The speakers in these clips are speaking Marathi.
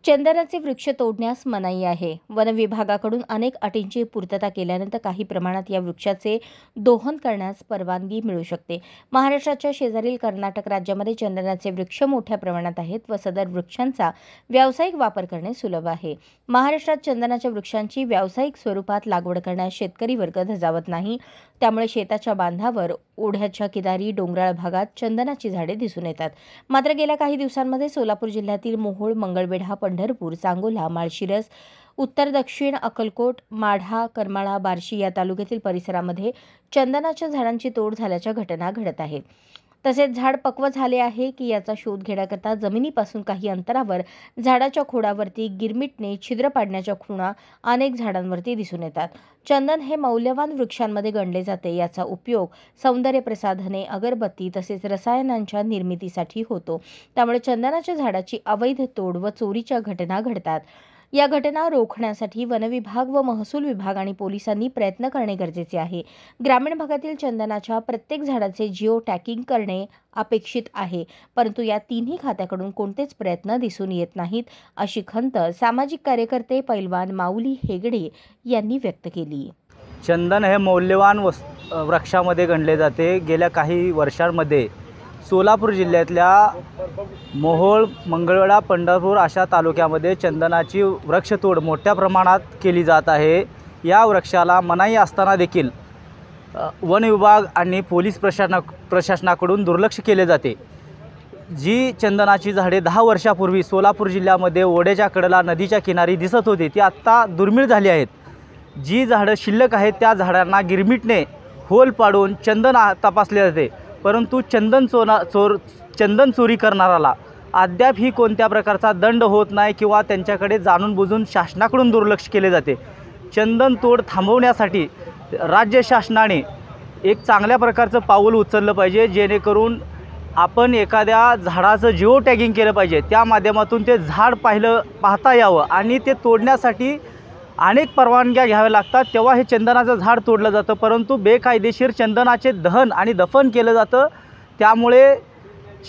चंदनाचे वृक्ष तोडण्यास मनाई आहे। वन विभागाकडून अनेक अटींची पूर्तता केल्यानंतर काही प्रमाणात या वृक्षाचे दोहन करण्यास परवानगी मिळू शकते। महाराष्ट्राच्या शेजारील कर्नाटक राज्यामध्ये चंदनाचे वृक्ष मोठ्या प्रमाणात आहेत व सदर वृक्षांचा व्यावसायिक वापर करणे सुलभ आहे। महाराष्ट्रात चंदनाच्या वृक्षांची व्यावसायिक स्वरूपात लागवड करण्यास शेतकरी वर्ग धजावत नाही। त्यामुळे शेताच्या बांधावर, ओढ्याच्या किनारी, डोंगराळ भागात चंदनाची झाडे दिसून येतात। मात्र गेल्या काही दिवसांमध्ये सोलापूर जिल्ह्यातील मोहोळ, मंगळवेढा, पंढरपूर, सांगोला, माळशिरस, उत्तर दक्षिण अक्कलकोट, माढा, करमाळा, बार्शी या तालुक्यातील परिसरामध्ये चंदनाच्या झाडांची तोड झाल्याच्या घटना घडत आहेत। तसेच झाड पक्व झाले आहे की याचा शोध घेण्याकरता जमिनीपासून काही अंतरावर झाडाच्या खोडावरती गिरमिटने छिद्र पाडण्याच्या खुणा अनेक झाडांवरती दिसून येतात। चंदन हे मौल्यवान वृक्षांमध्ये गणले जाते। याचा उपयोग सौंदर्य प्रसाधने, अगरबत्ती तसेच रसायनांच्या निर्मितीसाठी होतो। त्यामुळे चंदनाच्या झाडाची अवैध तोड व चोरीच्या घटना घडतात। या घटना रोखण्यासाठी वन विभाग व महसूल विभाग आणि पोलिसांनी प्रयत्न करणे गरजेचे आहे। ग्रामीण भागातील चंदनाच्या प्रत्येक झाडाचे जिओ टॅगिंग करणे अपेक्षित आहे, परंतु या तिन्ही खात्याकडून कोणतेच प्रयत्न दिसून येत नाहीत, अशी खंत सामाजिक कार्यकर्ते पैलवान माऊली हेगडे यांनी व्यक्त केली। चंदन हे मौल्यवान वृक्षामध्ये गणले जाते। गेल्या काही वर्षांमध्ये सोलापूर जिल्ह्यातल्या मोहोळ, मंगळवेढा, पंढरपूर अशा तालुक्यामध्ये चंदनाची वृक्षतोड मोठ्या प्रमाणात केली जात आहे। या वृक्षाला मनाई असताना देखील वन विभाग आणि पोलीस प्रशासनाकडून दुर्लक्ष केले जाते। जी चंदनाची झाडे 10 वर्षापूर्वी सोलापूर जिल्ह्यामध्ये ओढ्याच्या कडेला, नदीच्या किनारी दिसत होती, ती आत्ता दुर्मिळ झाली आहेत। जी झाडं शिल्लक आहेत त्या झाडांना गिरमिटने होल पाडून चंदन तपासले जाते, परंतु चंदन चोरी करणाराला अद्यापही कोणत्या प्रकारचा दंड होत नाही किंवा त्यांच्याकडे जाणून बुजून शासनाकडून दुर्लक्ष केले जाते। चंदन तोड थांबवण्यासाठी राज्य शासनाने एक चांगल्या प्रकारचं पाऊल उचललं पाहिजे, जेणेकरून आपण एखाद्या झाडाचं जिओ टॅगिंग केलं पाहिजे। त्या माध्यमातून ते झाड पाहता यावं आणि ते तोडण्यासाठी अनेक परवानग्या घ्याव्या लागतात, तेव्हा हे चंदनाचं झाड तोडलं जातं। परंतु बेकायदेशीर चंदनाचे दहन आणि दफन केलं जातं। त्यामुळे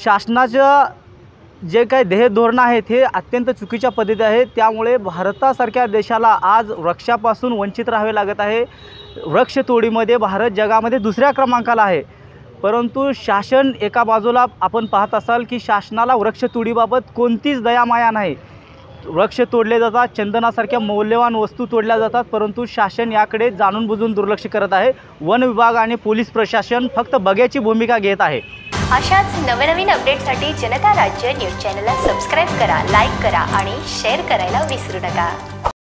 शासनाचं जे काही ध्येय धोरण आहेत हे अत्यंत चुकीच्या पद्धती आहेत। त्यामुळे भारतासारख्या देशाला आज वृक्षापासून वंचित राहावे लागत आहे। वृक्षतोडीमध्ये भारत जगामध्ये दुसऱ्या क्रमांकाला आहे, परंतु शासन एका बाजूला आपण पाहत असाल की शासनाला वृक्षतोडीबाबत कोणतीच दयामाया नाही। वृक्ष तोडले जातात, चंदनासारख्या मौल्यवान वस्तू तोडल्या जातात, परंतु शासन याकडे जाणून बुजून दुर्लक्ष करत आहे। वन विभाग आणि पोलीस प्रशासन फक्त बघ्याची भूमिका घेत आहे। अशाच नवनवीन अपडेटसाठी जनता राज्य न्यूज चॅनलला सबस्क्राइब करा, लाईक करा आणि शेअर करायला विसरू नका।